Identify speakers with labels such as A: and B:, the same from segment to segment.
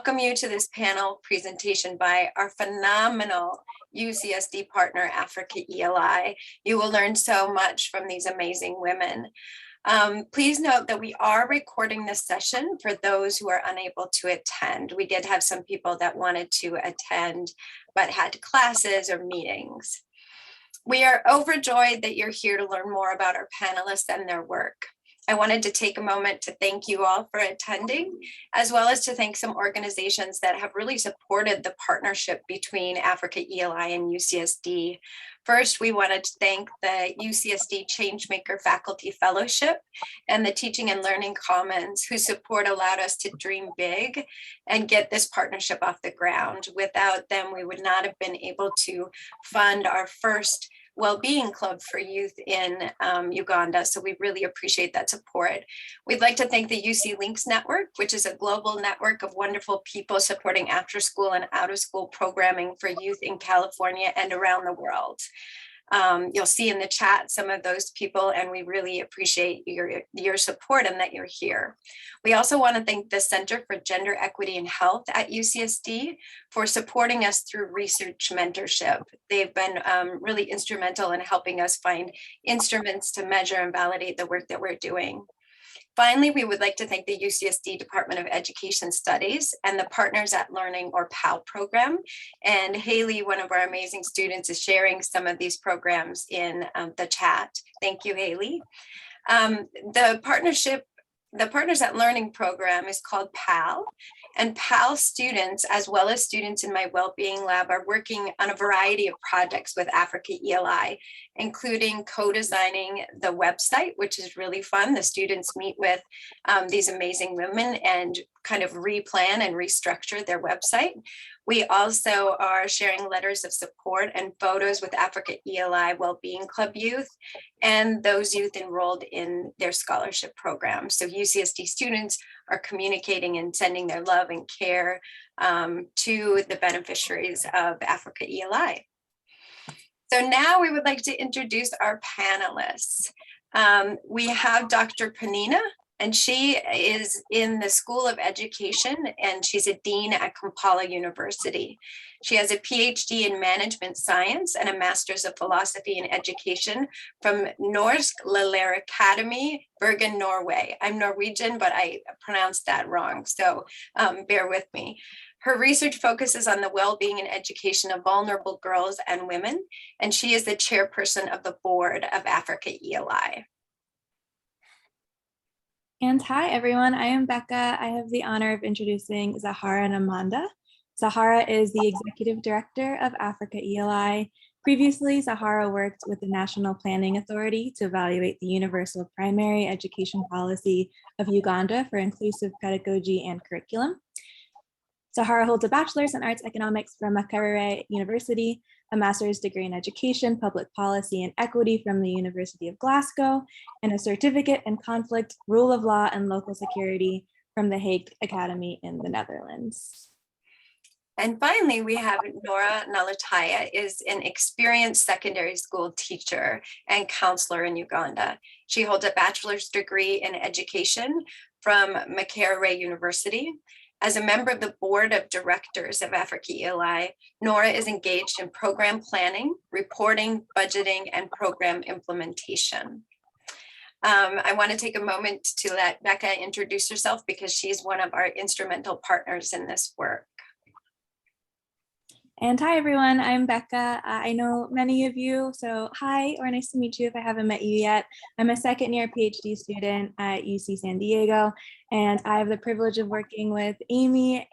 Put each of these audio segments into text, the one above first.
A: welcome you to this panel presentation by our phenomenal UCSD partner, Africa ELI. You will learn so much from these amazing women. Please note that we are recording this session for those who are unable to attend. We did have some people that wanted to attend, but had classes or meetings. We are overjoyed that you're here to learn more about our panelists and their work. I wanted to take a moment to thank you all for attending, as well as to thank some organizations that have really supported the partnership between Africa ELI and UCSD. First, we wanted to thank the UCSD Changemaker Faculty Fellowship and the Teaching and Learning Commons, whose support allowed us to dream big and get this partnership off the ground. Without them, we would not have been able to fund our first well-being club for youth in Uganda. So we really appreciate that support. We'd like to thank the UC Links Network, which is a global network of wonderful people supporting after school and out of school programming for youth in California and around the world. You'll see in the chat some of those people, and we really appreciate your support and that you're here. We also want to thank the Center for Gender Equity and Health at UCSD for supporting us through research mentorship. They've been really instrumental in helping us find instruments to measure and validate the work that we're doing. Finally, we would like to thank the UCSD Department of Education Studies and the Partners at Learning, or PAL program. And Haley, one of our amazing students, is sharing some of these programs in the chat. Thank you, Haley. The Partners at Learning program is called PAL, and PAL students, as well as students in my Wellbeing Lab, are working on a variety of projects with Africa ELI, including co-designing the website, which is really fun. The students meet with these amazing women and kind of replan and restructure their website. We also are sharing letters of support and photos with Africa ELI Wellbeing Club youth and those youth enrolled in their scholarship program. So UCSD students are communicating and sending their love and care to the beneficiaries of Africa ELI. So now we would like to introduce our panelists. We have Dr. Panina, and she is in the School of Education, and she's a dean at Kampala University. She has a PhD in management science and a master's of philosophy and education from Norsk Lærer Academy, Bergen, Norway. I'm Norwegian, but I pronounced that wrong, so bear with me. Her research focuses on the well-being and education of vulnerable girls and women, and she is the chairperson of the board of Africa ELI.
B: And hi, everyone. I am Becca. I have the honor of introducing Zahara and Amanda. Zahara is the executive director of Africa ELI. Previously, Zahara worked with the National Planning Authority to evaluate the universal primary education policy of Uganda for inclusive pedagogy and curriculum. Zahara holds a bachelor's in arts economics from Makerere University, a master's degree in education, public policy, and equity from the University of Glasgow, and a certificate in conflict, rule of law, and local security from the Hague Academy in the Netherlands.
A: And finally, we have Nora Nalataya, is an experienced secondary school teacher and counselor in Uganda. She holds a bachelor's degree in education from Makerere University. As a member of the board of directors of Africa ELI, Nora is engaged in program planning, reporting, budgeting, and program implementation. I want to take a moment to let Becca introduce herself because she's one of our instrumental partners in this work.
B: And hi, everyone. I'm Becca. I know many of you, so hi, or nice to meet you if I haven't met you yet. I'm a second-year PhD student at UC San Diego, and I have the privilege of working with Amy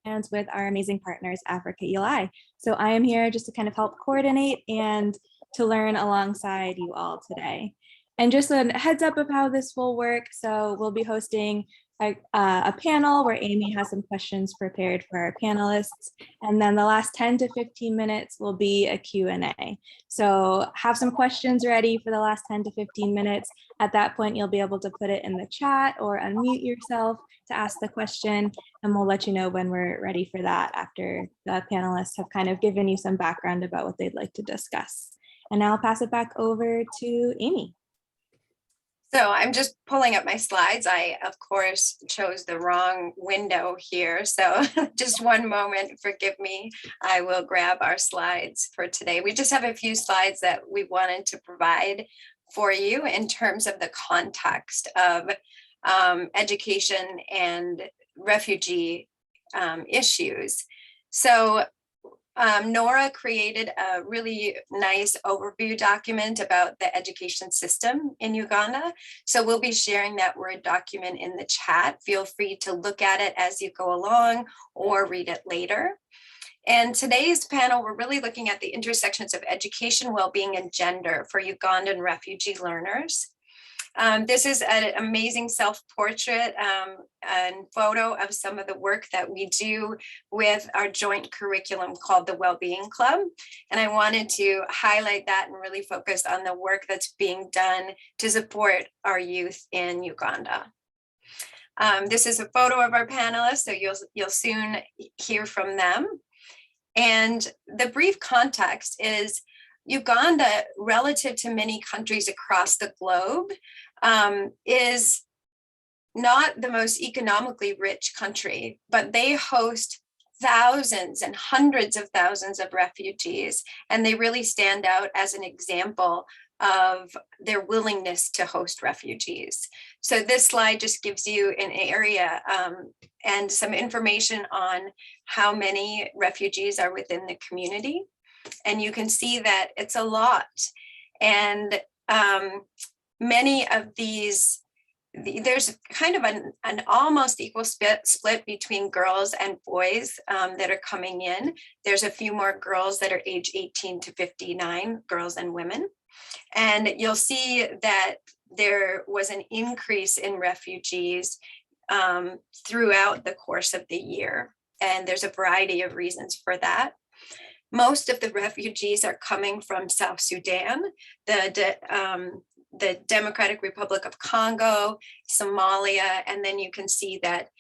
B: and with our amazing partners, Africa ELI. So I am here just to kind of help coordinate and to learn alongside you all today. And just a heads up of how this will work. So we'll be hosting a panel where Amy has some questions prepared for our panelists. And then the last 10 to 15 minutes will be a Q&A. So have some questions ready for the last 10 to 15 minutes. At that point, you'll be able to put it in the chat or unmute yourself to ask the question. And we'll let you know when we're ready for that after the panelists have kind of given you some background about what they'd like to discuss. And now I'll pass it back over to Amy.
A: So I'm just pulling up my slides. I, of course, chose the wrong window here. So just one moment, forgive me. I will grab our slides for today. We just have a few slides that we wanted to provide for you in terms of the context of education and refugee issues. So Nora created a really nice overview document about the education system in Uganda. So we'll be sharing that Word document in the chat. Feel free to look at it as you go along or read it later. And today's panel, we're really looking at the intersections of education, well-being, and gender for Ugandan refugee learners. This is an amazing self-portrait and photo of some of the work that we do with our joint curriculum called the Wellbeing Club. And I wanted to highlight that and really focus on the work that's being done to support our youth in Uganda. This is a photo of our panelists, so you'll soon hear from them. And the brief context is Uganda, relative to many countries across the globe, is not the most economically rich country, but they host thousands and hundreds of thousands of refugees, and they really stand out as an example of their willingness to host refugees. So this slide just gives you an area and some information on how many refugees are within the community. And you can see that it's a lot. And many of these, there's kind of an almost equal split between girls and boys that are coming in. There's a few more girls that are age 18 to 59, girls and women. And you'll see that there was an increase in refugees throughout the course of the year. And there's a variety of reasons for that. Most of the refugees are coming from South Sudan, the Democratic Republic of Congo, Somalia, and then you can see that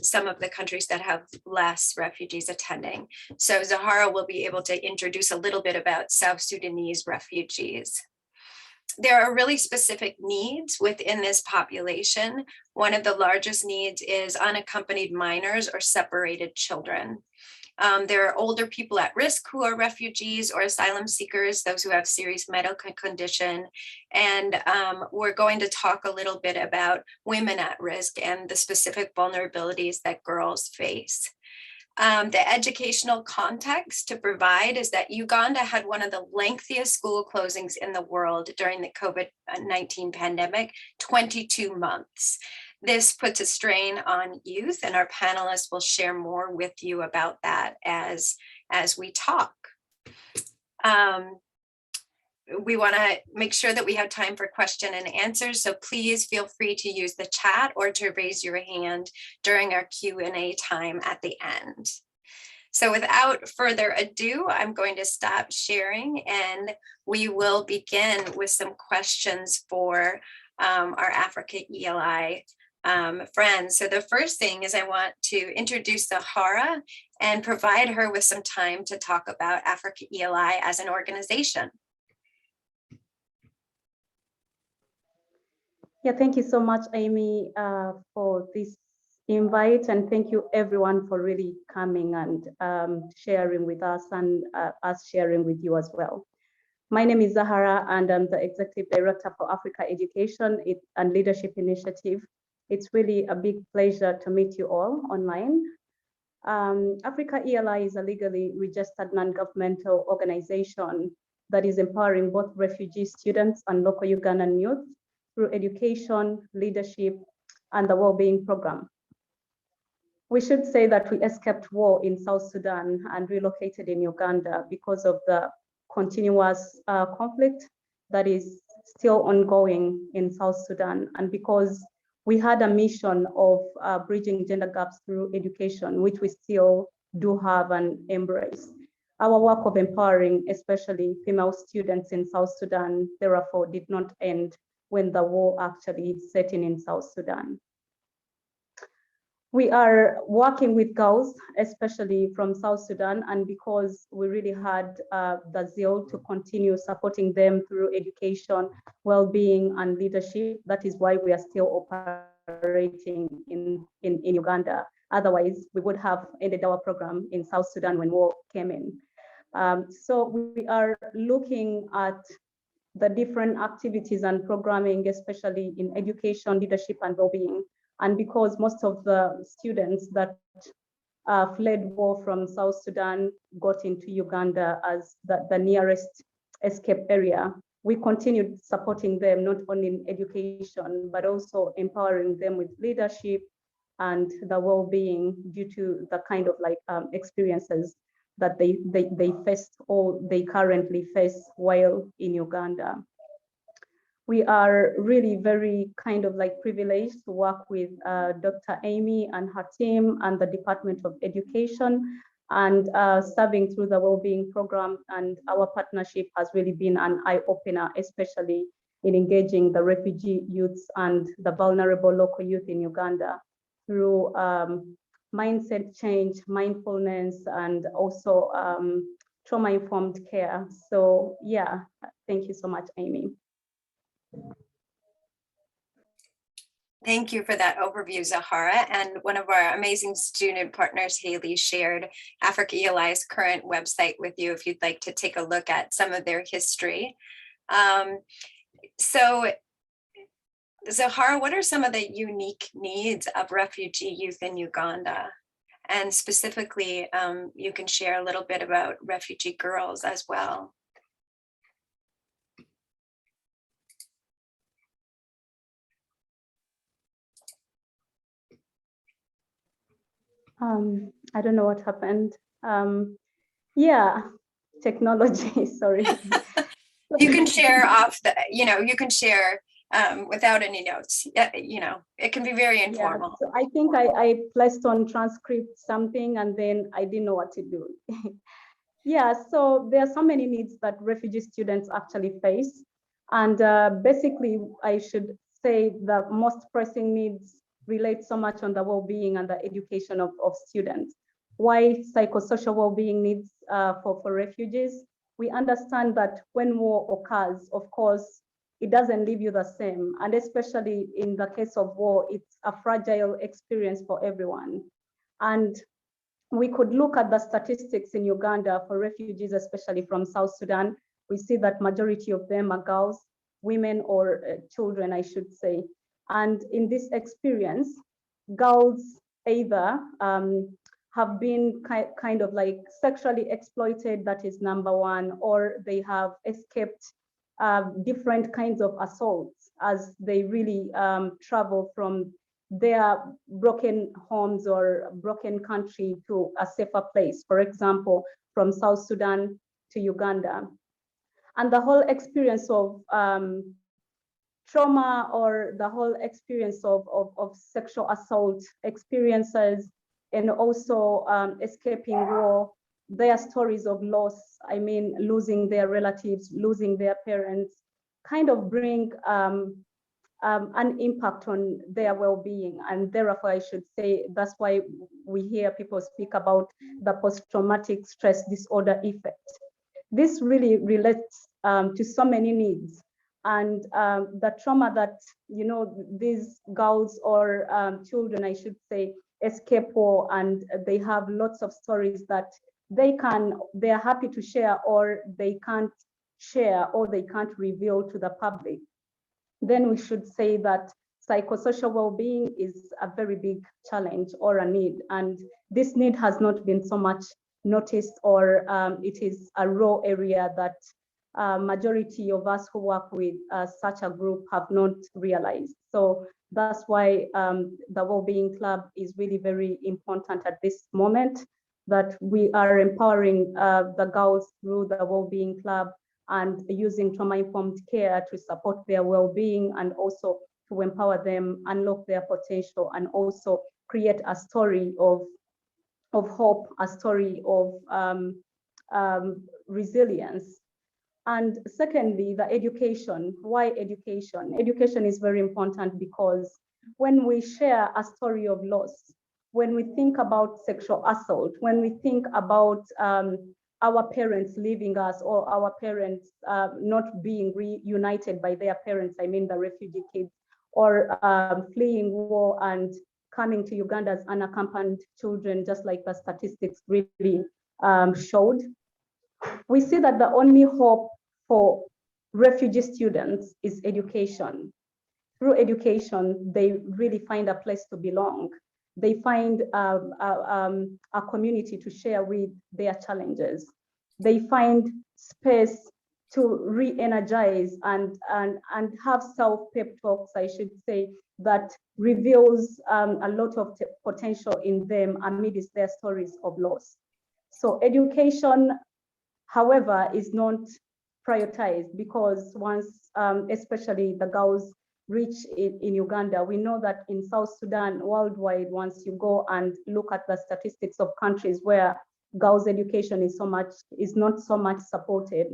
A: some of the countries that have less refugees attending. So Zahara will be able to introduce a little bit about South Sudanese refugees. There are really specific needs within this population. One of the largest needs is unaccompanied minors or separated children. There are older people at risk who are refugees or asylum seekers, those who have serious medical condition. And we're going to talk a little bit about women at risk and the specific vulnerabilities that girls face. The educational context to provide is that Uganda had one of the lengthiest school closings in the world during the COVID-19 pandemic, 22 months. This puts a strain on youth, and our panelists will share more with you about that as we talk. We want to make sure that we have time for question and answers, so please feel free to use the chat or to raise your hand during our Q&A time at the end. So without further ado, I'm going to stop sharing and we will begin with some questions for our Africa ELI friends. So the first thing is I want to introduce Zahara and provide her with some time to talk about Africa ELI as an organization.
C: Yeah, thank you so much, Amy, for this invite, and thank you everyone for really coming and sharing with us and us sharing with you as well. My name is Zahara and I'm the Executive Director for Africa Education and Leadership Initiative. It's really a big pleasure to meet you all online. Africa ELI is a legally registered non-governmental organization that is empowering both refugee students and local Ugandan youth through education, leadership, and the well-being program. We should say that we escaped war in South Sudan and relocated in Uganda because of the continuous conflict that is still ongoing in South Sudan, and because we had a mission of bridging gender gaps through education, which we still do have and embrace. Our work of empowering, especially female students in South Sudan, therefore did not end when the war actually set in South Sudan. We are working with girls, especially from South Sudan, and because we really had the zeal to continue supporting them through education, well-being, and leadership, that is why we are still operating in Uganda. Otherwise, we would have ended our program in South Sudan when war came in. So we are looking at the different activities and programming, especially in education, leadership, and well-being. And because most of the students that fled war from South Sudan got into Uganda as the nearest escape area, we continued supporting them not only in education, but also empowering them with leadership and the well-being due to the kind of like experiences that they faced or they currently face while in Uganda. We are really very kind of like privileged to work with Dr. Amy and her team and the Department of Education and serving through the well-being program. And our partnership has really been an eye-opener, especially in engaging the refugee youths and the vulnerable local youth in Uganda through mindset change, mindfulness, and also trauma-informed care. So yeah, thank you so much, Amy.
A: Thank you for that overview, Zahara. And one of our amazing student partners, Haley, shared Africa ELI's current website with you if you'd like to take a look at some of their history. So Zahara, what are some of the unique needs of refugee youth in Uganda? And specifically, you can share a little bit about refugee girls as well.
C: I don't know what happened. Yeah, technology, sorry.
A: You can share off the, you can share without any notes. It can be very informal.
C: Yeah, so I think I placed on transcript something and then I didn't know what to do. Yeah, so there are so many needs that refugee students actually face. And basically, I should say the most pressing needs relate so much on the well-being and the education of students. Why psychosocial well-being needs for refugees? We understand that when war occurs, of course, it doesn't leave you the same. And especially in the case of war, it's a fragile experience for everyone. And we could look at the statistics in Uganda for refugees, especially from South Sudan. We see that majority of them are girls, women, or children, I should say. And in this experience, girls either have been kind of like sexually exploited, that is number one, or they have escaped different kinds of assaults as they really travel from their broken homes or broken country to a safer place, for example, from South Sudan to Uganda. And the whole experience of trauma or the whole experience of sexual assault experiences and also escaping war, their stories of loss, I mean, losing their relatives, losing their parents, kind of bring an impact on their well-being. And therefore, I should say that's why we hear people speak about the post-traumatic stress disorder effect. This really relates to so many needs. And the trauma that, these girls or children, I should say, escape war, and they have lots of stories that they're happy to share, or they can't share, or they can't reveal to the public. Then we should say that psychosocial well-being is a very big challenge or a need. And this need has not been so much noticed, or it is a raw area that majority of us who work with such a group have not realized. So that's why the Wellbeing Club is really very important at this moment, that we are empowering the girls through the Wellbeing Club and using trauma-informed care to support their well-being and also to empower them, unlock their potential, and also create a story of hope, a story of resilience. And secondly, the education. Why education? Education is very important because when we share a story of loss, when we think about sexual assault, when we think about our parents leaving us, or our parents not being reunited by their parents, I mean the refugee kids, or fleeing war and coming to Uganda as unaccompanied children, just like the statistics really showed, we see that the only hope for refugee students is education. Through education, they really find a place to belong. They find a community to share with their challenges. They find space to re-energize and have self-pep talks, I should say, that reveals a lot of potential in them amidst their stories of loss. So education, however, is not prioritized, because once, especially the girls reach in Uganda, we know that in South Sudan, worldwide, once you go and look at the statistics of countries where girls' education is not so much supported,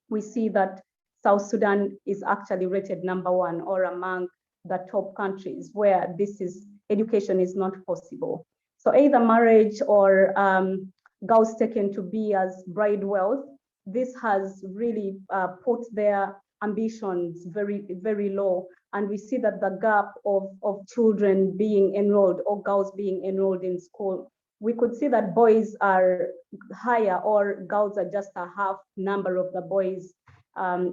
C: we see that South Sudan is actually rated #1 or among the top countries where education is not possible. So either marriage or girls taken to be as bride wealth, this has really put their ambitions very, very low. And we see that the gap of children being enrolled or girls being enrolled in school, we could see that boys are higher, or girls are just a half number of the boys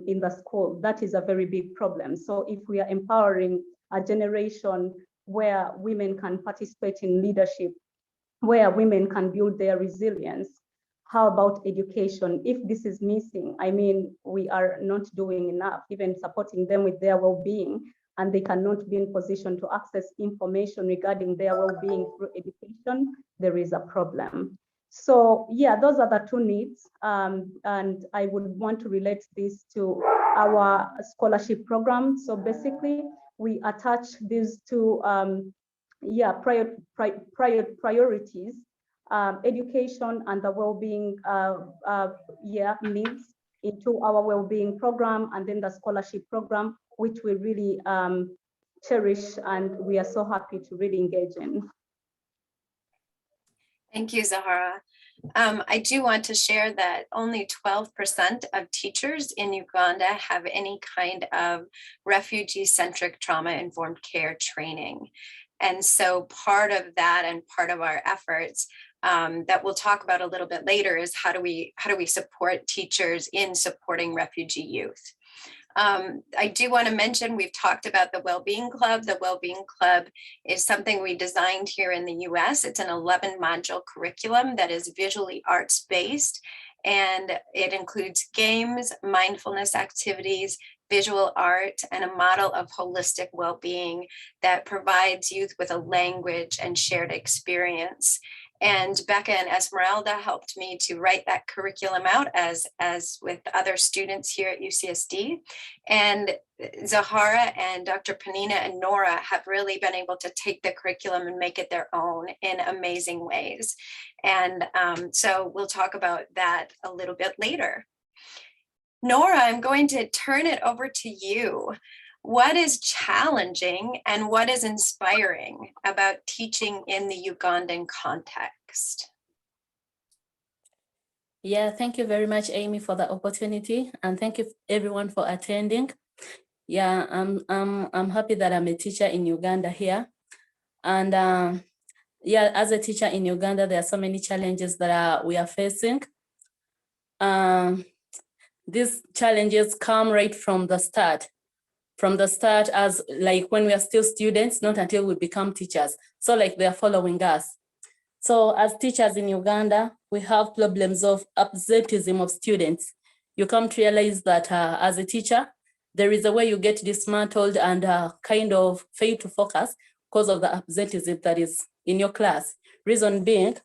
C: in the school. That is a very big problem. So if we are empowering a generation where women can participate in leadership, where women can build their resilience, how about education? If this is missing, I mean, we are not doing enough, even supporting them with their well-being, and they cannot be in position to access information regarding their well-being through education, there is a problem. So yeah, those are the two needs. And I would want to relate this to our scholarship program. So basically, we attach these two priorities, education and the well-being needs, into our well-being program, and then the scholarship program, which we really cherish and we are so happy to really engage in.
A: Thank you, Zahara. I do want to share that only 12% of teachers in Uganda have any kind of refugee-centric trauma-informed care training. And so part of that and part of our efforts that we'll talk about a little bit later is how do we support teachers in supporting refugee youth. I do want to mention, we've talked about the Wellbeing Club. The Wellbeing Club is something we designed here in the US. It's an 11-module curriculum that is visually arts-based, and it includes games, mindfulness activities, visual art, and a model of holistic well-being that provides youth with a language and shared experience. And Becca and Esmeralda helped me to write that curriculum out as with other students here at UCSD. And Zahara and Dr. Panina and Nora have really been able to take the curriculum and make it their own in amazing ways. And so we'll talk about that a little bit later. Nora, I'm going to turn it over to you. What is challenging and what is inspiring about teaching in the Ugandan context?
D: Yeah, thank you very much, Amy, for the opportunity, and thank you everyone for attending. Yeah, I'm happy that I'm a teacher in Uganda here, and yeah, as a teacher in Uganda, there are so many challenges that we are facing. These challenges come right from the start. As like when we are still students, not until we become teachers. So like they are following us. So as teachers in Uganda, we have problems of absenteeism of students. You come to realize that as a teacher, there is a way you get dismantled and kind of fail to focus because of the absenteeism that is in your class. Reason being,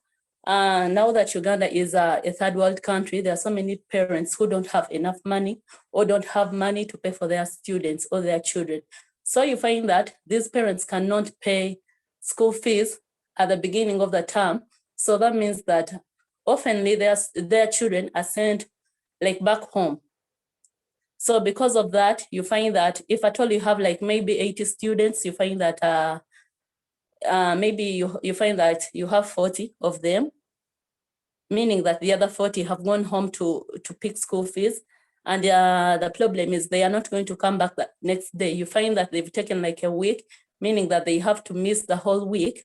D: now that Uganda is a third world country, there are so many parents who don't have enough money or don't have money to pay for their students or their children. So you find that these parents cannot pay school fees at the beginning of the term. So that means that oftenly their children are sent like back home. So because of that, you find that if at all you have like maybe 80 students, you find that maybe you find that you have 40 of them, meaning that the other 40 have gone home to pick school fees. And the problem is they are not going to come back the next day. You find that they've taken like a week, meaning that they have to miss the whole week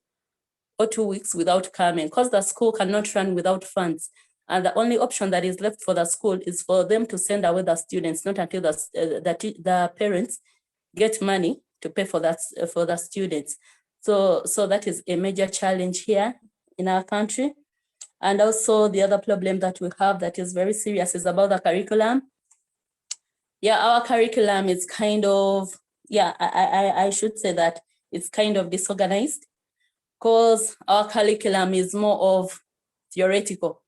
D: or 2 weeks without coming, because the school cannot run without funds. And the only option that is left for the school is for them to send away the students, not until the parents get money to pay for that for the students. So that is a major challenge here in our country. And also the other problem that we have that is very serious is about the curriculum. Yeah, our curriculum is kind of, yeah, I should say that it's kind of disorganized, because our curriculum is more of theoretical.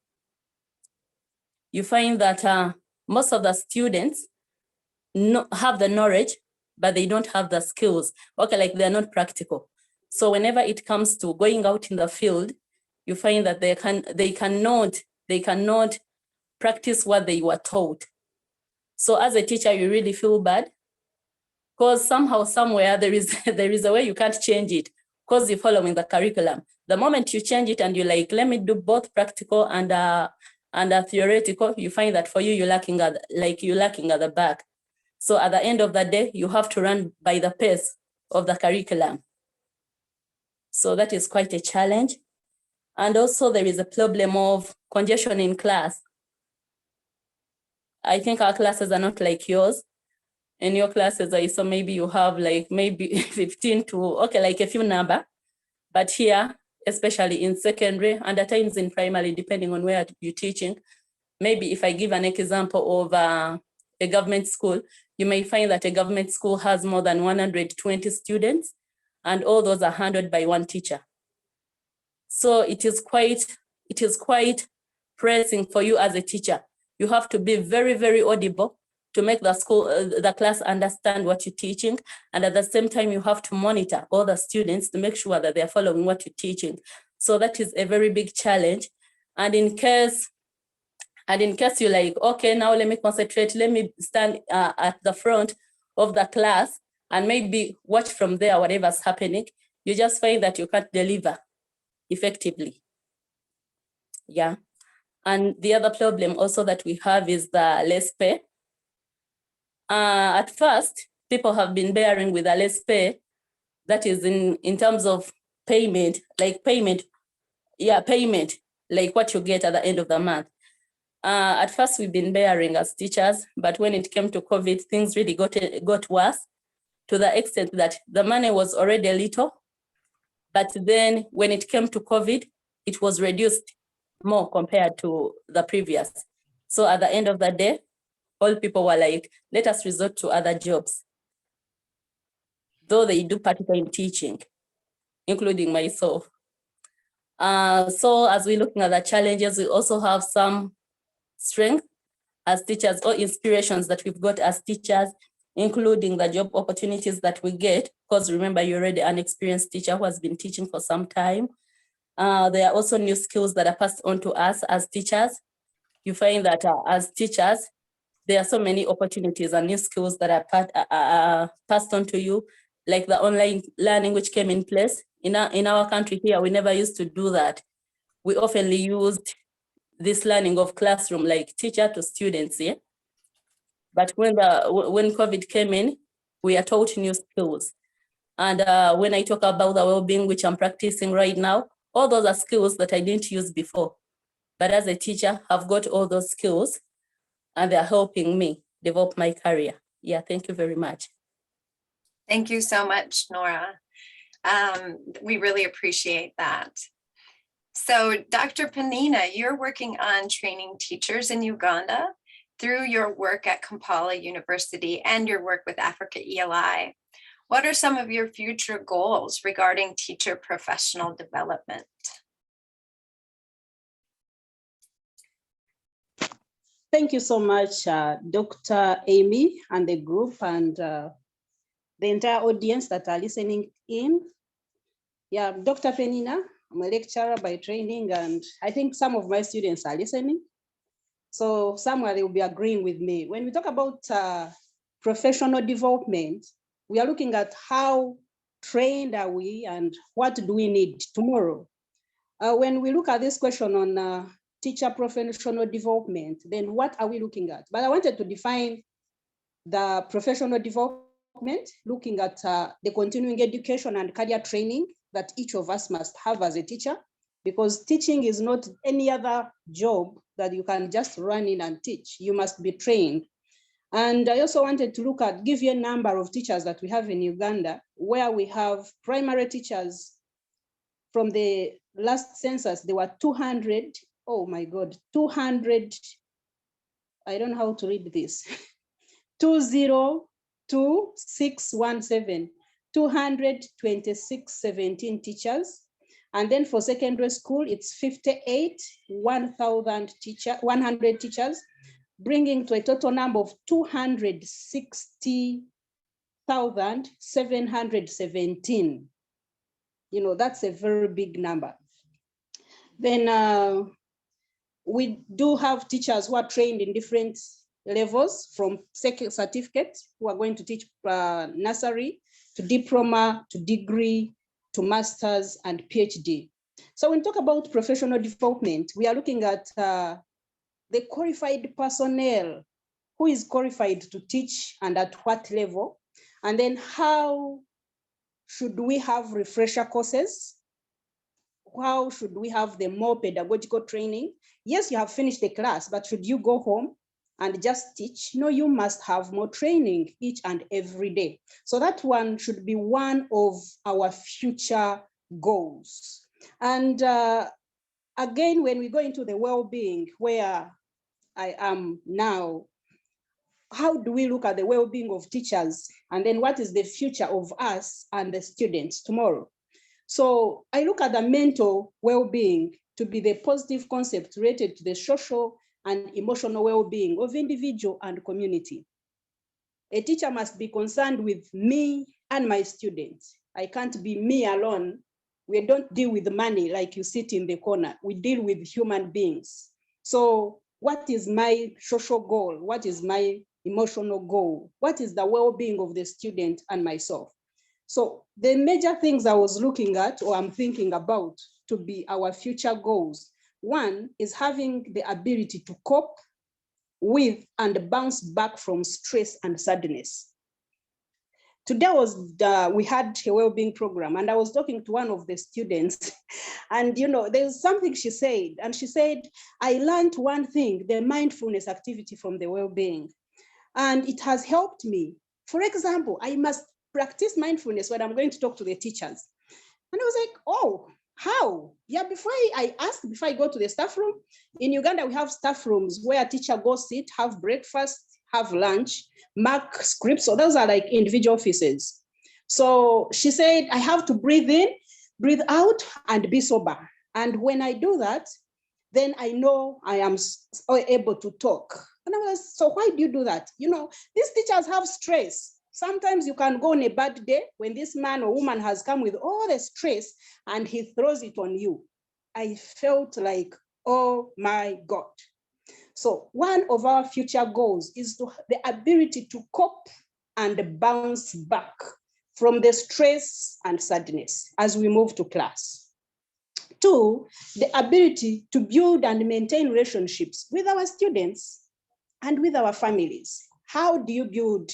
D: You find that most of the students have the knowledge, but they don't have the skills. Okay, like they're not practical. So whenever it comes to going out in the field, you find that they cannot practice what they were taught. So as a teacher, you really feel bad, because somehow, somewhere there is a way you can't change it, because you're following the curriculum. The moment you change it and you're like, let me do both practical and theoretical, you find that for you, you're lacking at the back. So at the end of the day, you have to run by the pace of the curriculum. So that is quite a challenge. And also there is a problem of congestion in class. I think our classes are not like yours. In your classes, I saw maybe you have like maybe 15 to, okay, like a few number. But here, especially in secondary and at times in primary, depending on where you're teaching, maybe if I give an example of a government school, you may find that a government school has more than 120 students, and all those are handled by one teacher. So it is quite pressing for you as a teacher. You have to be very, very audible to make the class understand what you're teaching. And at the same time, you have to monitor all the students to make sure that they're following what you're teaching. So that is a very big challenge. And in case you're like, okay, now let me concentrate, let me stand at the front of the class and maybe watch from there whatever's happening, you just find that you can't deliver effectively. Yeah. And the other problem also that we have is the less pay. At first, people have been bearing with a less pay. That is in terms of payment, like what you get at the end of the month. At first, we've been bearing as teachers, but when it came to COVID, things really got worse, to the extent that the money was already a little, but then when it came to COVID, it was reduced more compared to the previous. So at the end of the day, all people were like, let us resort to other jobs, though they do part-time teaching, including myself. So as we're looking at the challenges, we also have some strength as teachers or inspirations that we've got as teachers, including the job opportunities that we get, because remember, you're already an experienced teacher who has been teaching for some time. There are also new skills that are passed on to us as teachers. You find that as teachers, there are so many opportunities and new skills that are passed on to you, like the online learning which came in place. In our country here, we never used to do that. We oftenly used this learning of classroom, like teacher to students, yeah? But when COVID came in, we are taught new skills. And when I talk about the well-being, which I'm practicing right now, all those are skills that I didn't use before. But as a teacher, I've got all those skills and they're helping me develop my career. Yeah, thank you very much.
A: Thank you so much, Nora. We really appreciate that. So Dr. Panina, you're working on training teachers in Uganda through your work at Kampala University and your work with Africa ELI. What are some of your future goals regarding teacher professional development?
E: Thank you so much, Dr. Amy and the group and the entire audience that are listening in. Yeah, Dr. Penina, I'm a lecturer by training, and I think some of my students are listening. So somewhere they will be agreeing with me. When we talk about professional development, we are looking at how trained are we, and what do we need tomorrow? When we look at this question on teacher professional development, then what are we looking at? But I wanted to define the professional development, looking at the continuing education and career training that each of us must have as a teacher, because teaching is not any other job that you can just run in and teach. You must be trained. And I also wanted to give you a number of teachers that we have in Uganda, where we have primary teachers. From the last census, there were 200, oh my God, 200, I don't know how to read this, 202617, 22617 teachers. And then for secondary school, it's 58, 100 teachers, bringing to a total number of 260,717. That's a very big number. Then we do have teachers who are trained in different levels, from second certificate, who are going to teach nursery to diploma to degree to master's and PhD. So when we talk about professional development, we are looking at the qualified personnel, who is qualified to teach and at what level, and then how should we have refresher courses? How should we have the more pedagogical training? Yes, you have finished the class, but should you go home and just teach? No, you must have more training each and every day. So that one should be one of our future goals. And again, when we go into the well-being, where I am now, how do we look at the well-being of teachers? And then what is the future of us and the students tomorrow? So I look at the mental well-being to be the positive concept related to the social and emotional well-being of individual and community. A teacher must be concerned with me and my students. I can't be me alone. We don't deal with money like you sit in the corner. We deal with human beings. So what is my social goal? What is my emotional goal? What is the well-being of the student and myself? So the major things I was looking at, or I'm thinking about, to be our future goals. One is having the ability to cope with and bounce back from stress and sadness. Today we had a well-being program, and I was talking to one of the students, and there's something she said, and she said, I learned one thing, the mindfulness activity from the well-being, and it has helped me. For example, I must practice mindfulness when I'm going to talk to the teachers. And I was like, oh, how? Yeah, before I go to the staff room, in Uganda, we have staff rooms where a teacher goes sit, have breakfast, have lunch, mark scripts. So those are like individual offices. So she said, I have to breathe in, breathe out, and be sober. And when I do that, then I know I am able to talk. And I was, so why do you do that? These teachers have stress. Sometimes you can go on a bad day when this man or woman has come with all the stress and he throws it on you. I felt like, oh my God. So one of our future goals is the ability to cope and bounce back from the stress and sadness as we move to class. Two, the ability to build and maintain relationships with our students and with our families. How do you build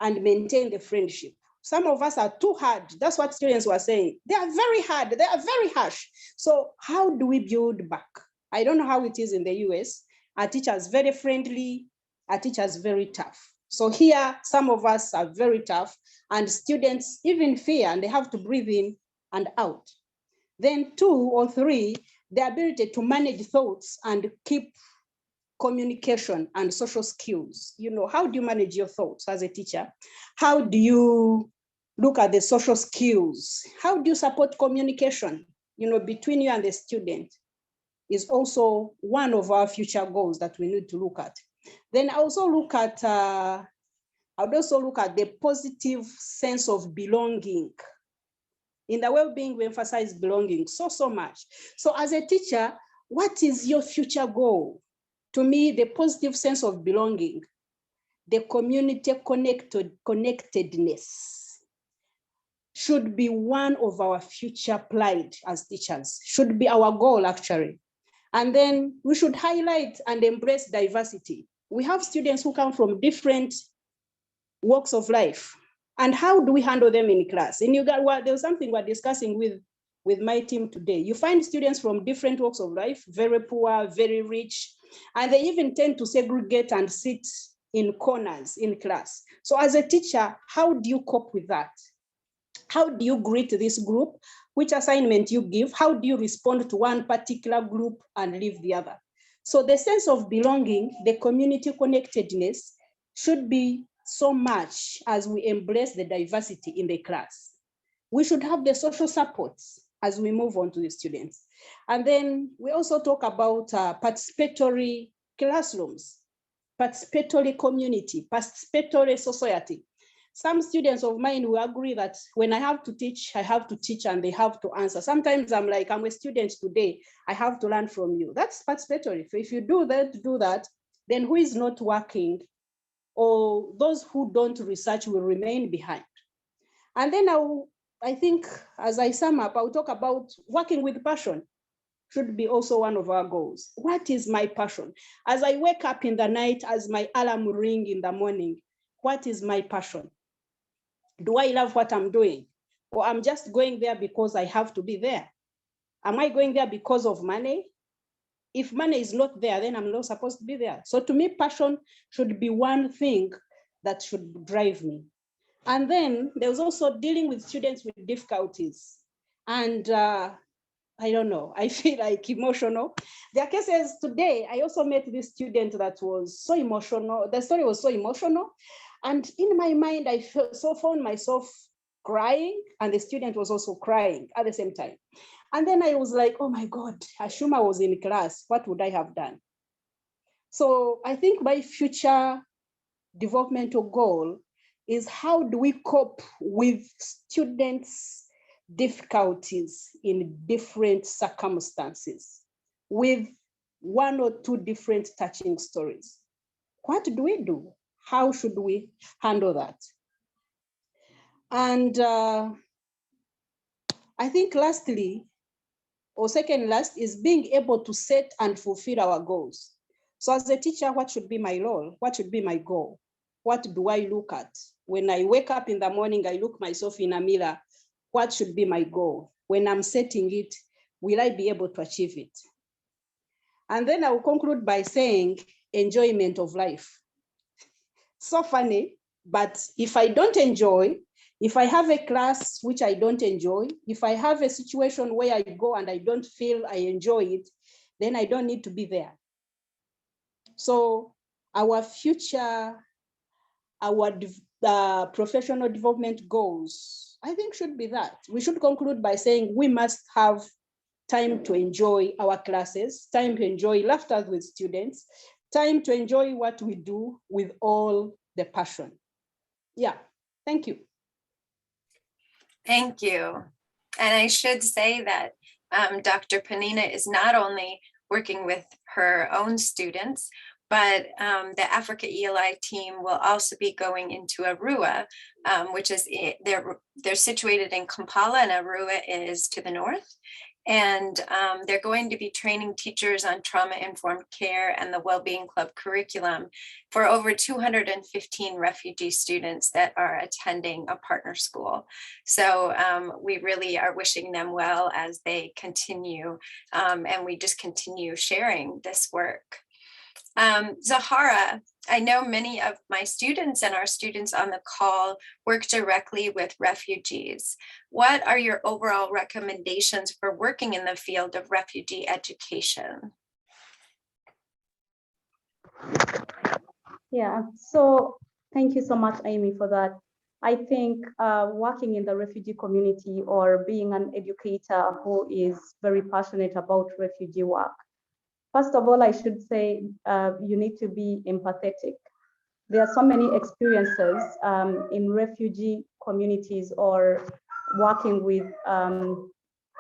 E: and maintain the friendship? Some of us are too hard. That's what students were saying. They are very hard. They are very harsh. So how do we build back? I don't know how it is in the US. Our teachers very friendly. Our teachers very tough. So here, some of us are very tough, and students even fear, and they have to breathe in and out. Then 2 or 3, the ability to manage thoughts and keep communication and social skills. How do you manage your thoughts as a teacher? How do you look at the social skills? How do you support communication, between you and the student? Is also one of our future goals that we need to look at. Then I would also look at the positive sense of belonging. In the well-being, we emphasize belonging so much. So as a teacher, what is your future goal? To me, the positive sense of belonging, the community connectedness. should be one of our future pride as teachers, should be our goal actually. And then we should highlight and embrace diversity. We have students who come from different walks of life. And how do we handle them in class? And there's something we're discussing with my team today. You find students from different walks of life, very poor, very rich, and they even tend to segregate and sit in corners in class. So as a teacher, how do you cope with that? How do you greet this group? Which assignment you give? How do you respond to one particular group and leave the other? So the sense of belonging, the community connectedness should be so much as we embrace the diversity in the class. We should have the social supports as we move on to the students. And then we also talk about participatory classrooms, participatory community, participatory society. Some students of mine will agree that when I have to teach and they have to answer. Sometimes I'm like, I'm a student today, I have to learn from you. That's participatory. So if you do that, then who is not working or those who don't research will remain behind. And then I think as I sum up, I'll talk about working with passion. Should be also one of our goals. What is my passion? As I wake up in the night, as my alarm ring in the morning, what is my passion? Do I love what I'm doing? Or I'm just going there because I have to be there? Am I going there because of money? If money is not there, then I'm not supposed to be there. So to me, passion should be one thing that should drive me. And then there's also dealing with students with difficulties. And I don't know, I feel like emotional. There are cases today, I also met this student that was so emotional. The story was so emotional. And in my mind, I found myself crying, and the student was also crying at the same time. And then I was like, oh my God, Ashuma was in class, what would I have done? So I think my future developmental goal is how do we cope with students' difficulties in different circumstances with one or two different touching stories? What do we do? How should we handle that? And I think lastly, or second last, is being able to set and fulfill our goals. So as a teacher, what should be my role? What should be my goal? What do I look at? When I wake up in the morning, I look myself in a mirror, what should be my goal? When I'm setting it, will I be able to achieve it? And then I will conclude by saying enjoyment of life. So funny, but if I don't enjoy, if I have a class which I don't enjoy, if I have a situation where I go and I don't feel I enjoy it, then I don't need to be there. So our future, our professional development goals, I think should be that. We should conclude by saying we must have time to enjoy our classes, time to enjoy laughter with students, time to enjoy what we do with all the passion. Yeah, thank you.
A: Thank you. And I should say that Dr. Panina is not only working with her own students, but the Africa ELI team will also be going into Arua, which is, they're situated in Kampala, and Arua is to the north. And they're going to be training teachers on trauma-informed care and the Wellbeing Club curriculum for over 215 refugee students that are attending a partner school. So we really are wishing them well as they continue, and we just continue sharing this work. Zahara, I know many of my students and our students on the call work directly with refugees. What are your overall recommendations for working in the field of refugee education?
C: Yeah, so thank you so much, Amy, for that. I think working in the refugee community or being an educator who is very passionate about refugee work, first of all, I should say you need to be empathetic. There are so many experiences in refugee communities or working with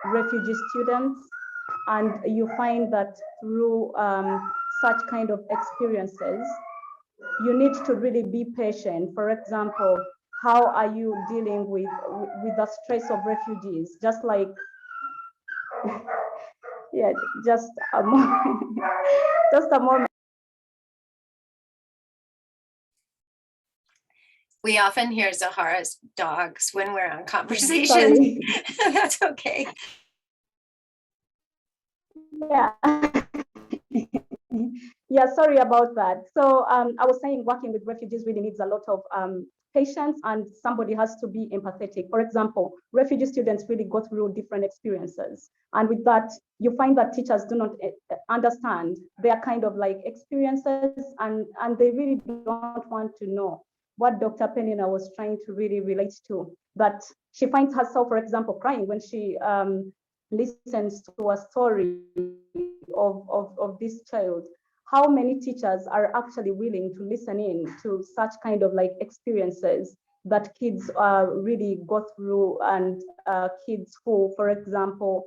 C: refugee students, and you find that through such kind of experiences, you need to really be patient. For example, how are you dealing with the stress of refugees? Just like, yeah, just a moment, just a moment.
A: We often hear Zahara's dogs when we're on conversations.
C: Sorry.
A: That's okay.
C: Yeah. Yeah, sorry about that. So I was saying working with refugees really needs a lot of patience, and somebody has to be empathetic. For example, refugee students really go through different experiences. And with that, you find that teachers do not understand their kind of like experiences, and they really don't want to know what Dr. Penina was trying to really relate to. That she finds herself, for example, crying when she listens to a story of this child. How many teachers are actually willing to listen in to such kind of like experiences that kids really go through, and kids who, for example,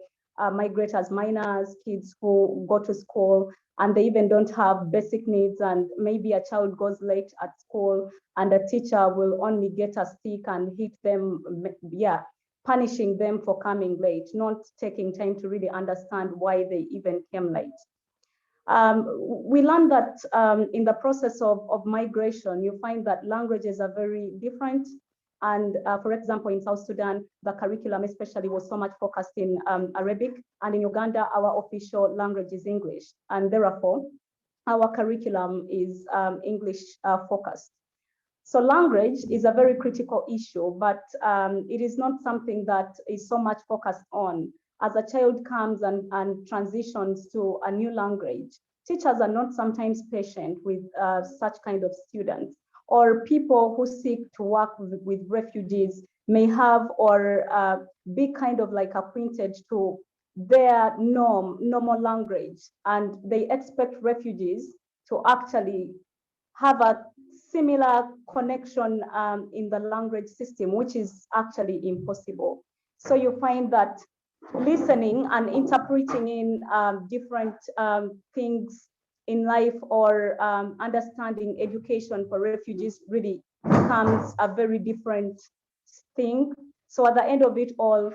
C: migrate as minors, kids who go to school and they even don't have basic needs, and maybe a child goes late at school and a teacher will only get a stick and hit them, yeah, punishing them for coming late, not taking time to really understand why they even came late. We learned that in the process of migration, you find that languages are very different. And for example, in South Sudan, the curriculum especially was so much focused in Arabic. And in Uganda, our official language is English. And therefore, our curriculum is English focused. So language is a very critical issue, but it is not something that is so much focused on. As a child comes and transitions to a new language, teachers are not sometimes patient with such kind of students, or people who seek to work with refugees may have or be kind of like acquainted to their normal language, and they expect refugees to actually have a similar connection in the language system, which is actually impossible. So you find that listening and interpreting in different things in life, or understanding education for refugees really becomes a very different thing. So at the end of it all,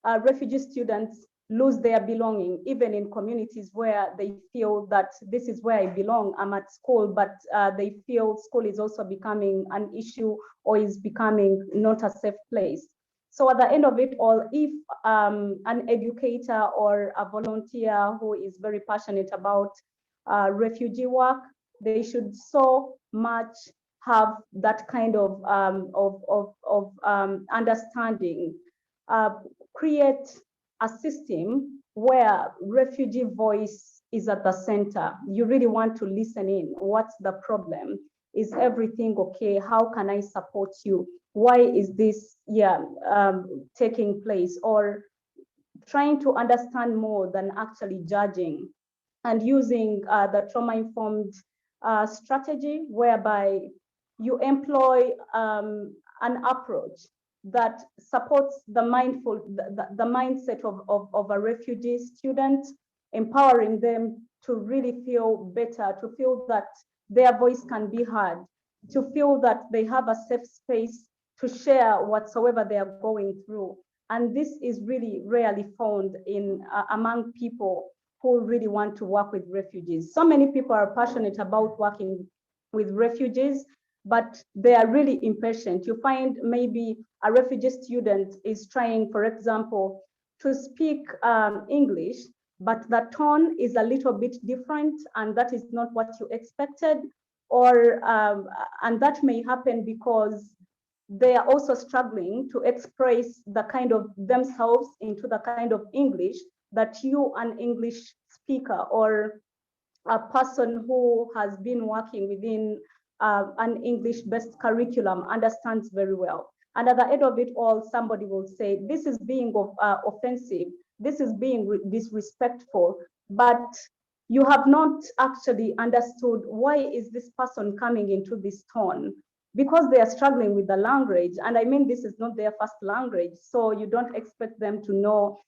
C: refugee students lose their belonging, even in communities where they feel that this is where I belong, I'm at school, but they feel school is also becoming an issue or is becoming not a safe place. So at the end of it all, if an educator or a volunteer who is very passionate about refugee work, they should so much have that kind of understanding. Create a system where refugee voice is at the center. You really want to listen in. What's the problem? Is everything okay? How can I support you? Why is this taking place? Or trying to understand more than actually judging, and using the trauma-informed strategy, whereby you employ an approach that supports the mindset of a refugee student, empowering them to really feel better, to feel that their voice can be heard, to feel that they have a safe space to share whatsoever they are going through. And this is really rarely found in among people who really want to work with refugees. So many people are passionate about working with refugees, but they are really impatient. You find maybe a refugee student is trying, for example, to speak English, but the tone is a little bit different, and that is not what you expected. Or and that may happen because they are also struggling to express the kind of themselves into the kind of English that you, an English speaker or a person who has been working within an English-based curriculum, understands very well. And at the end of it all, somebody will say, this is being offensive, this is being disrespectful, but you have not actually understood why is this person coming into this tone, because they are struggling with the language. And I mean, this is not their first language, so you don't expect them to know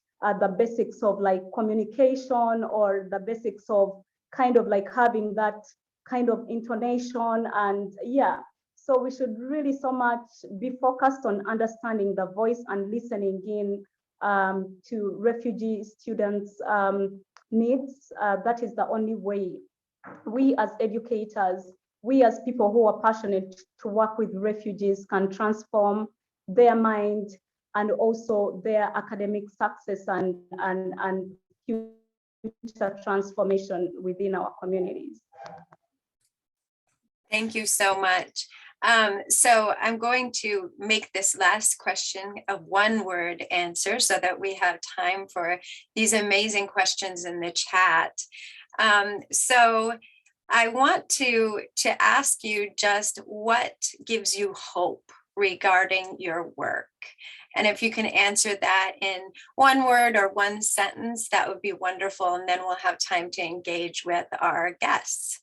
C: the basics of like communication, or the basics of kind of like having that kind of intonation. And yeah, So we should really so much be focused on understanding the voice and listening in to refugee students' needs. That is the only way we as educators, we as people who are passionate to work with refugees can transform their mind and also their academic success and future transformation within our communities.
A: Thank you so much. So I'm going to make this last question a one-word answer so that we have time for these amazing questions in the chat. So I want to ask you just what gives you hope regarding your work? And if you can answer that in one word or one sentence, that would be wonderful. And then we'll have time to engage with our guests.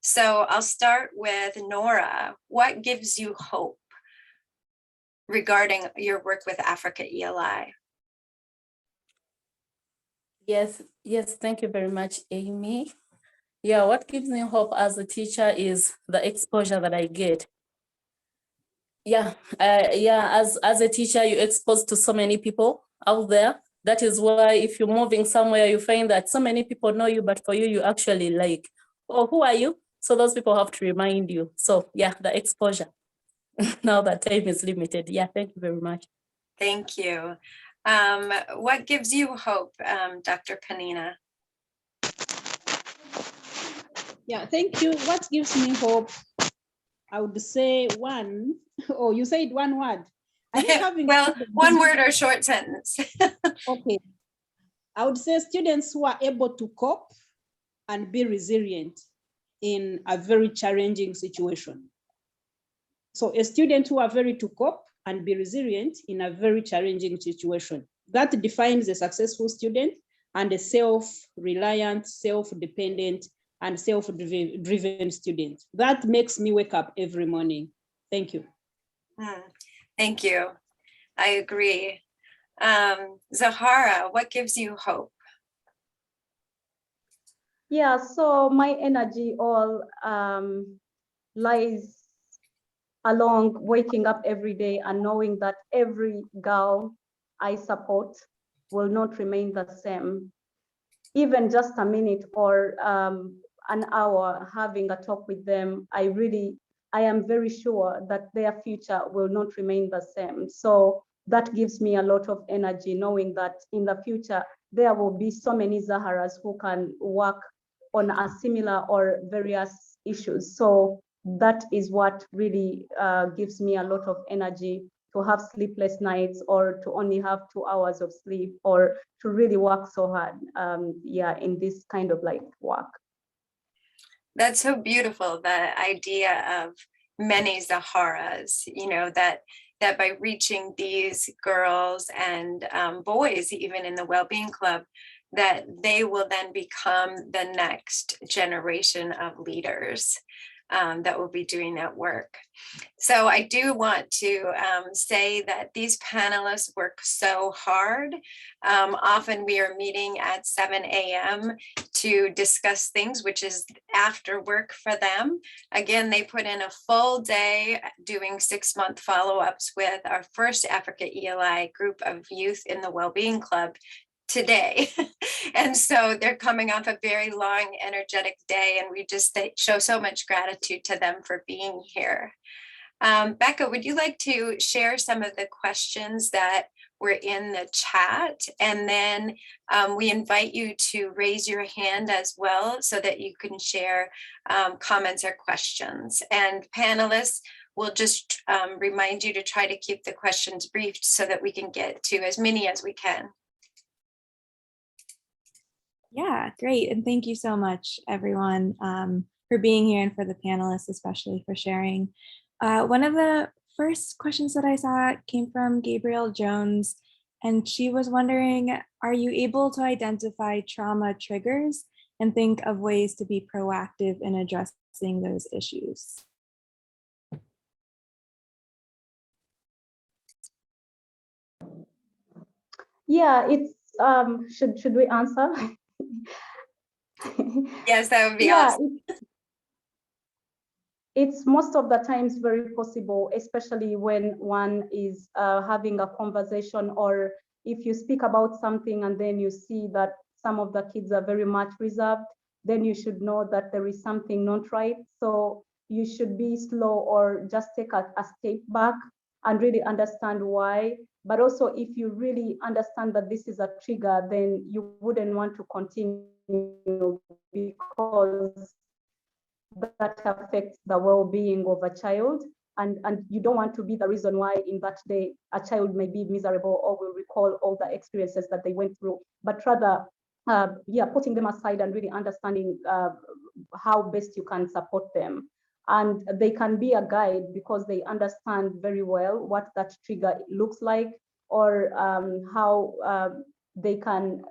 A: So I'll start with Nora. What gives you hope regarding your work with Africa ELI?
D: Yes, thank you very much, Amy. Yeah, what gives me hope as a teacher is the exposure that I get. Yeah, as a teacher, you're exposed to so many people out there. That is why if you're moving somewhere, you find that so many people know you, but for you actually like, oh, who are you? So those people have to remind you. So yeah, the exposure. Now that time is limited. Yeah, thank you very much.
A: Thank you. What gives you hope, Dr. Panina?
E: Yeah, thank you. What gives me hope? I would say one. Oh, you said one word. I think having
A: well, one word or short sentence.
E: Okay. I would say students who are able to cope and be resilient in a very challenging situation. So a student who are very to cope and be resilient in a very challenging situation. That defines a successful student and a self-reliant, self-dependent, and self-driven student. That makes me wake up every morning. Thank you.
A: Thank you. I agree. Zahara, what gives you hope?
C: Yeah, so my energy all lies along waking up every day and knowing that every girl I support will not remain the same. Even just a minute or an hour having a talk with them, I am very sure that their future will not remain the same. So that gives me a lot of energy, knowing that in the future, there will be so many Zaharas who can work on a similar or various issues. So that is what really gives me a lot of energy to have sleepless nights or to only have 2 hours of sleep or to really work so hard, in this kind of like work.
A: That's so beautiful, the idea of many Zaharas, you know, that by reaching these girls and boys, even in the Wellbeing Club, that they will then become the next generation of leaders that will be doing that work. So I do want to say that these panelists work so hard. Often we are meeting at 7 a.m. to discuss things, which is after work for them. Again, they put in a full day doing 6-month follow-ups with our first Africa ELI group of youth in the Wellbeing Club today. And so they're coming off a very long, energetic day, and we just show so much gratitude to them for being here. Becca, would you like to share some of the questions that were in the chat? And then we invite you to raise your hand as well so that you can share comments or questions. And panelists, we'll just remind you to try to keep the questions brief so that we can get to as many as we can.
B: Yeah, great. And thank you so much, everyone, for being here and for the panelists, especially for sharing. One of the first questions that I saw came from Gabrielle Jones, and she was wondering, are you able to identify trauma triggers and think of ways to be proactive in addressing those issues?
C: Yeah, it's should we answer?
A: Yes, that would be awesome.
C: It's most of the times very possible, especially when one is having a conversation, or if you speak about something and then you see that some of the kids are very much reserved, then you should know that there is something not right. So you should be slow or just take a step back and really understand why. But also, if you really understand that this is a trigger, then you wouldn't want to continue, because that affects the well-being of a child. And you don't want to be the reason why in that day a child may be miserable or will recall all the experiences that they went through, but rather putting them aside and really understanding how best you can support them. And they can be a guide because they understand very well what that trigger looks like, or how they can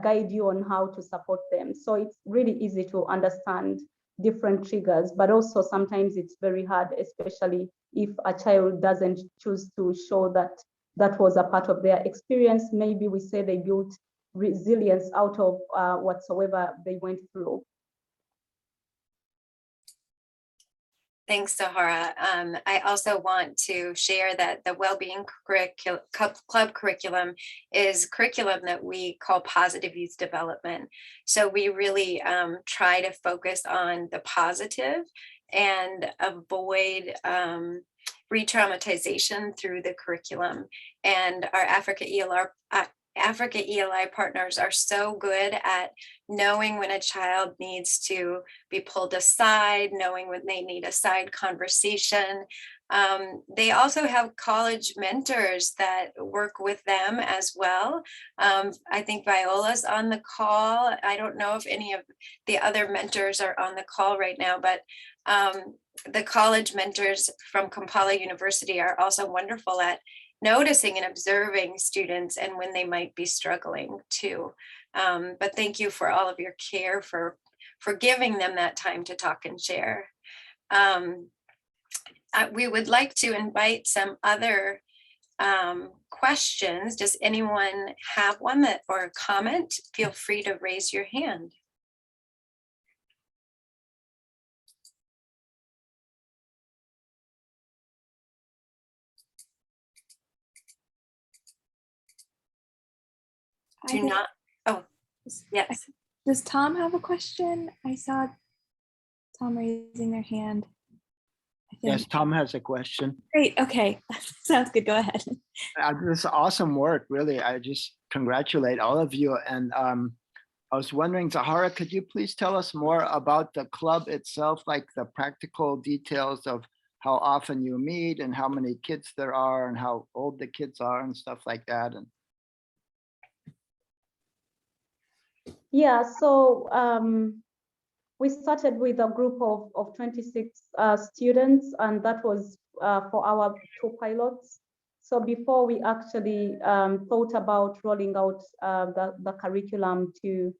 C: guide you on how to support them. So it's really easy to understand different triggers, but also sometimes it's very hard, especially if a child doesn't choose to show that that was a part of their experience. Maybe we say they built resilience out of whatsoever they went through.
A: Thanks, Sahara. I also want to share that the Wellbeing Club curriculum is curriculum that we call positive youth development. So we really try to focus on the positive and avoid re-traumatization through the curriculum. And our Africa ELI partners are so good at knowing when a child needs to be pulled aside, knowing when they need a side conversation. They also have college mentors that work with them as well. I think Viola's on the call. I don't know if any of the other mentors are on the call right now, but the college mentors from Kampala University are also wonderful at noticing and observing students and when they might be struggling too. But thank you for all of your care for giving them that time to talk and share. We would like to invite some other questions. Does anyone have one or a comment? Feel free to raise your hand. Do not. Oh, yes.
B: Does Tom have a question? I saw Tom raising their hand.
F: Yes, Tom has a question.
B: Great. Okay. Sounds good. Go ahead.
F: This is awesome work, really. I just congratulate all of you. And I was wondering, Zahara, could you please tell us more about the club itself, like the practical details of how often you meet and how many kids there are and how old the kids are and stuff like that? And
C: yeah, so we started with a group of 26 students, and that was for our 2 pilots. So before we actually thought about rolling out the curriculum to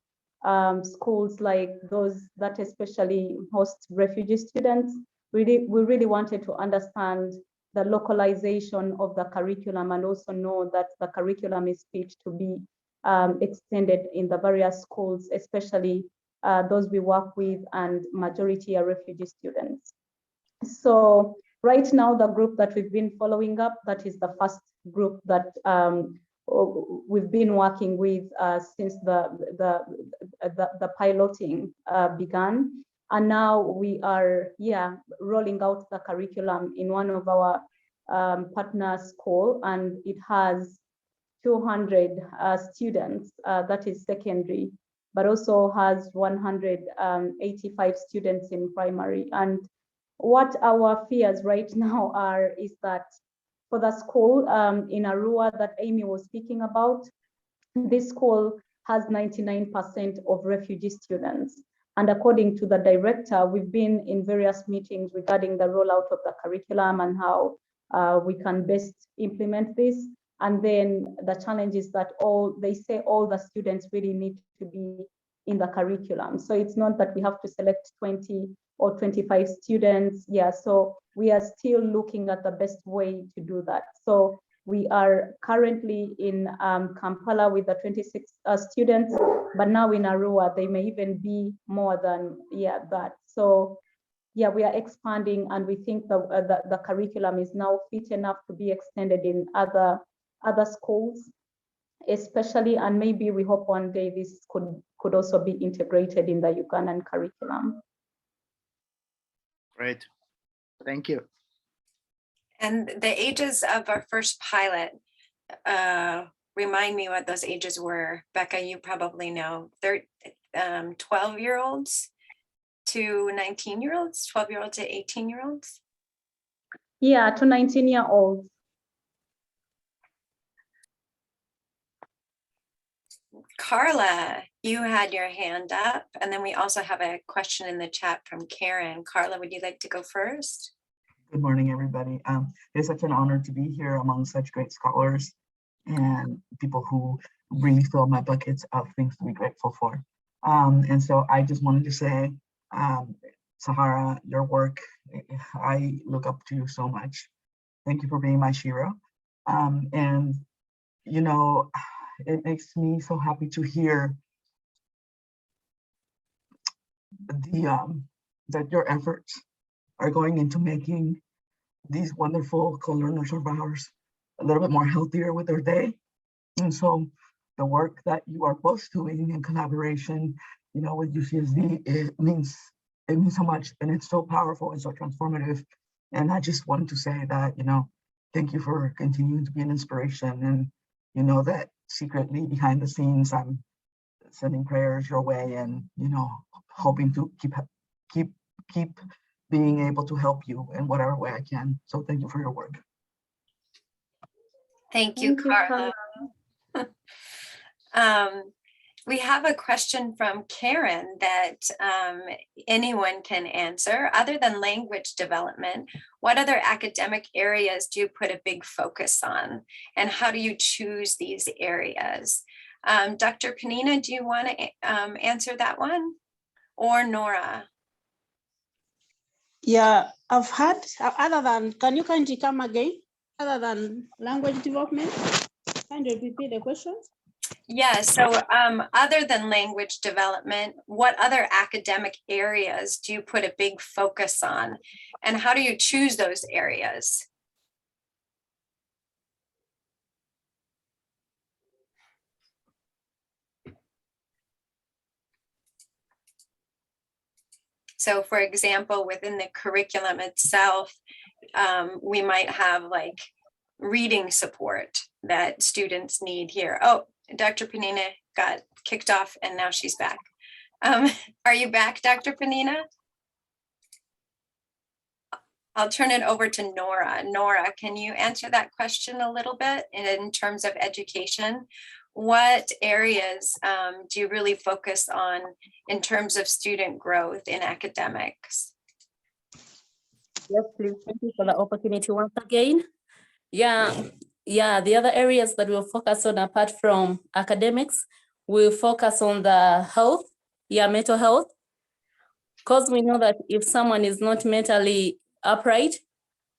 C: schools like those that especially host refugee students, we really wanted to understand the localization of the curriculum and also know that the curriculum is fit to be extended in the various schools, especially those we work with, and majority are refugee students. So right now, the group that we've been following up, that is the first group that we've been working with since the piloting began. And now we are rolling out the curriculum in one of our partner school, and it has 200 students, that is secondary, but also has 185 students in primary. And what our fears right now are is that for the school in Arua that Amy was speaking about, this school has 99% of refugee students. And according to the director, we've been in various meetings regarding the rollout of the curriculum and how we can best implement this. And then the challenge is that they say all the students really need to be in the curriculum. So it's not that we have to select 20 or 25 students. Yeah, so we are still looking at the best way to do that. So we are currently in Kampala with the 26 students, but now in Arua, they may even be more than that. So yeah, we are expanding, and we think the curriculum is now fit enough to be extended in other schools, especially, and maybe we hope one day this could also be integrated in the Ugandan curriculum.
F: Great. Thank you.
A: And the ages of our first pilot, remind me what those ages were. Becca, you probably know. They're 12-year-olds to 19-year-olds, 12-year-olds to 18-year-olds.
C: Yeah, to 19-year-olds.
A: Carla, you had your hand up, and then we also have a question in the chat from Karen. Carla, would you like to go first?
G: Good morning, everybody. It's such an honor to be here among such great scholars and people who really fill my buckets of things to be grateful for. And so I just wanted to say, Sahara, your work, I look up to you so much. Thank you for being my Shiro. And, you know, it makes me so happy to hear that your efforts are going into making these wonderful co-learners of ours a little bit more healthier with their day. And so the work that you are both doing in collaboration, you know, with UCSD, it means so much, and it's so powerful and so transformative. And I just wanted to say that, you know, thank you for continuing to be an inspiration. And you know that secretly behind the scenes, I'm sending prayers your way, and you know, hoping to keep being able to help you in whatever way I can. So thank you for your work.
A: Thank you,
C: Thank you,
A: Carla. We have a question from Karen that anyone can answer. Other than language development, what other academic areas do you put a big focus on? And how do you choose these areas? Dr. Panina, do you want to answer that one? Or Nora?
E: Yeah, I've had, other than, can you kindly come again? Other than language development? Can you repeat the question?
A: Yeah, so other than language development, what other academic areas do you put a big focus on? And how do you choose those areas? So for example, within the curriculum itself, we might have like reading support that students need here. Oh, Dr. Panina got kicked off and now she's back. Are you back, Dr. Panina? I'll turn it over to Nora. Nora, can you answer that question a little bit in terms of education? What areas do you really focus on in terms of student growth in academics?
D: Yes, please. Thank you for the opportunity once again. Yeah, the other areas that we'll focus on apart from academics, we'll focus on the health, mental health. Because we know that if someone is not mentally upright,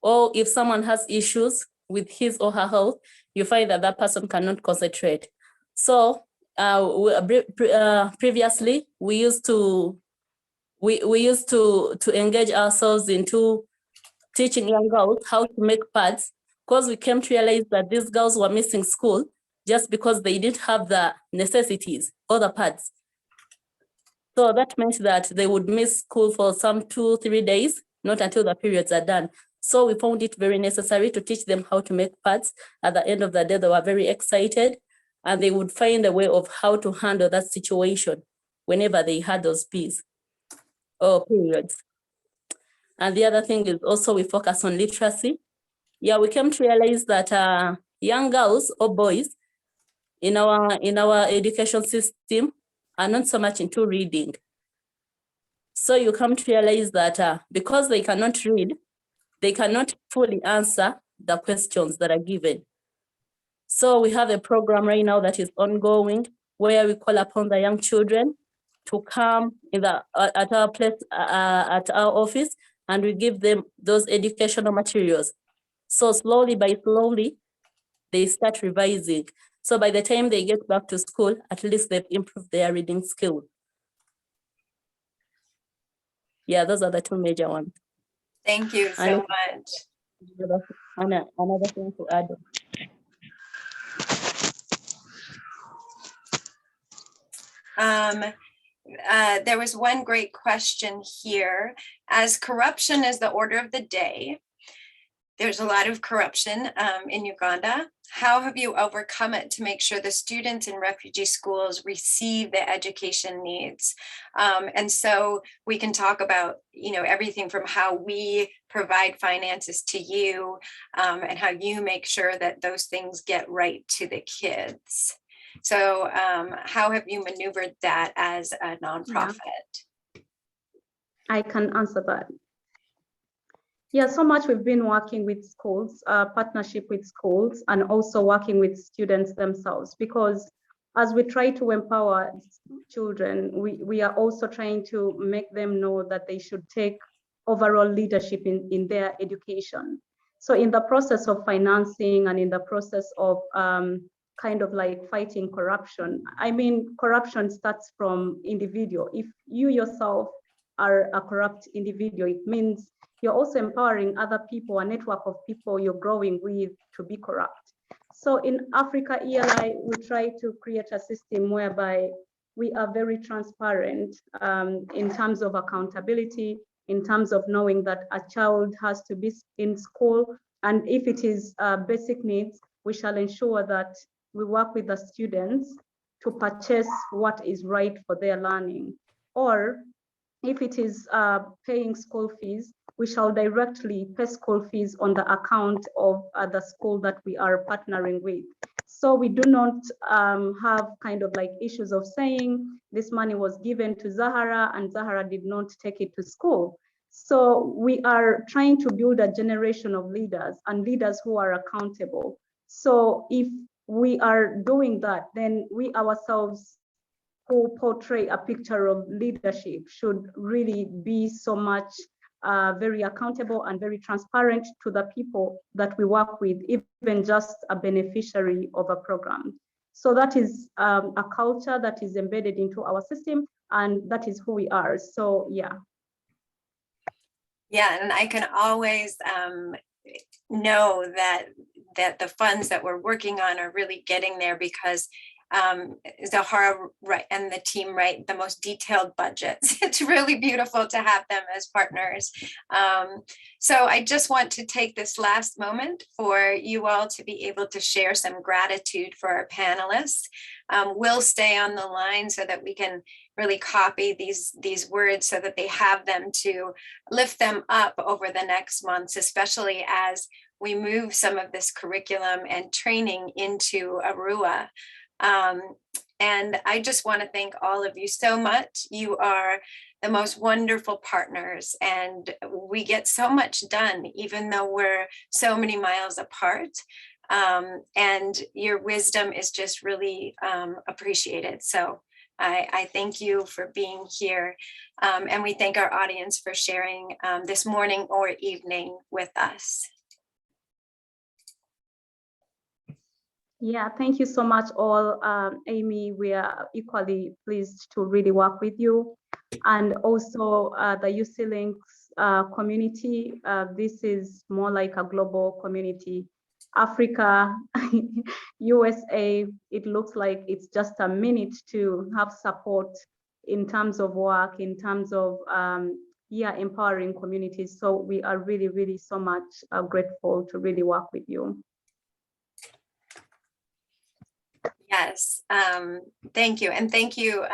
D: or if someone has issues with his or her health, you find that that person cannot concentrate. So previously, we used to engage ourselves into teaching young girls how to make pads, because we came to realize that these girls were missing school just because they didn't have the necessities or the pads. So that meant that they would miss school for some 2-3 days, not until the periods are done. So we found it very necessary to teach them how to make pads. At the end of the day, they were very excited, and they would find a way of how to handle that situation whenever they had those periods. And the other thing is also we focus on literacy. Yeah, we came to realize that young girls or boys in our education system are not so much into reading. So you come to realize that because they cannot read, they cannot fully answer the questions that are given. So we have a program right now that is ongoing where we call upon the young children to come at our place, at our office, and we give them those educational materials. So slowly by slowly, they start revising. So by the time they get back to school, at least they've improved their reading skill. Yeah, those are the two major ones.
A: Thank you so much.
D: Another thing to add.
A: There was one great question here. As corruption is the order of the day, there's a lot of corruption in Uganda. How have you overcome it to make sure the students in refugee schools receive the education needs? And so we can talk about, everything from how we provide finances to you and how you make sure that those things get right to the kids. So how have you maneuvered that as a nonprofit?
C: I can answer that. Yeah, so much we've been working with schools, partnership with schools, and also working with students themselves, because as we try to empower children, we are also trying to make them know that they should take overall leadership in their education. So in the process of financing and in the process of kind of like fighting corruption, I mean, corruption starts from individual. If you yourself are a corrupt individual, it means you're also empowering other people, a network of people you're growing with, to be corrupt. So in Africa ELI, we try to create a system whereby we are very transparent in terms of accountability, in terms of knowing that a child has to be in school. And if it is basic needs, we shall ensure that we work with the students to purchase what is right for their learning. Or if it is paying school fees, we shall directly pay school fees on the account of the school that we are partnering with. So we do not have kind of like issues of saying this money was given to Zahara and Zahara did not take it to school. So we are trying to build a generation of leaders and leaders who are accountable. So if we are doing that, then we ourselves who portray a picture of leadership should really be so much very accountable and very transparent to the people that we work with, even just a beneficiary of a program. So that is a culture that is embedded into our system, and that is who we are. So yeah.
A: Yeah, and I can always know that the funds that we're working on are really getting there because Zahara and the team write the most detailed budgets. It's really beautiful to have them as partners. So I just want to take this last moment for you all to be able to share some gratitude for our panelists. We'll stay on the line so that we can really copy these words so that they have them to lift them up over the next months, especially as we move some of this curriculum and training into Arua. And I just want to thank all of you so much. You are the most wonderful partners, and we get so much done, even though we're so many miles apart. And your wisdom is just really appreciated. So I thank you for being here. And we thank our audience for sharing this morning or evening with us.
C: Yeah, thank you so much all. Amy, we are equally pleased to really work with you. And also the UC Links community. This is more like a global community. Africa, USA, it looks like it's just a minute to have support in terms of work, in terms of empowering communities. So we are really, really so much grateful to really work with you.
A: Yes, thank you. And thank you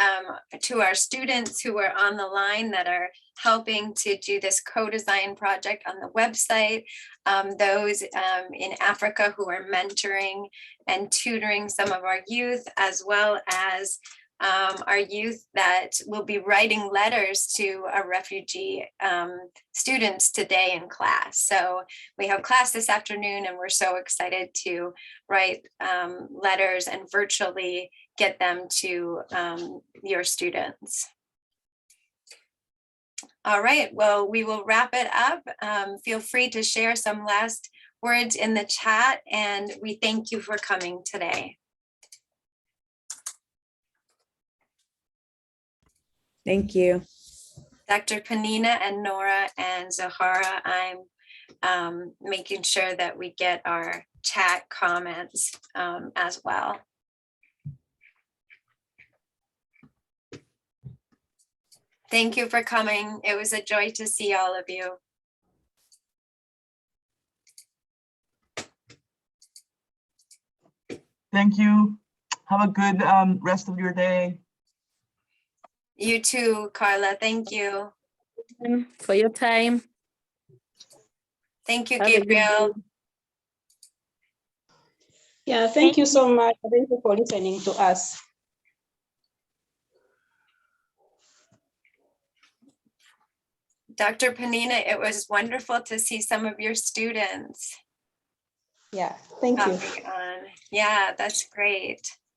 A: to our students who are on the line that are helping to do this co-design project on the website, those in Africa who are mentoring and tutoring some of our youth, as well as our youth that will be writing letters to our refugee students today in class. So we have class this afternoon and we're so excited to write letters and virtually get them to your students. All right, well, we will wrap it up. Feel free to share some last words in the chat, and we thank you for coming today.
B: Thank you.
A: Dr. Panina and Nora and Zahara, I'm making sure that we get our chat comments as well. Thank you for coming. It was a joy to see all of you.
G: Thank you. Have a good rest of your day.
A: You too, Carla. Thank you.
D: For your time.
A: Thank you,
E: Have a good
A: Gabriel.
E: day. Yeah, thank you so much. Thank you for listening to us.
A: Dr. Panina, it was wonderful to see some of your students.
E: Yeah, thank you.
A: Hopping on. Yeah, that's great.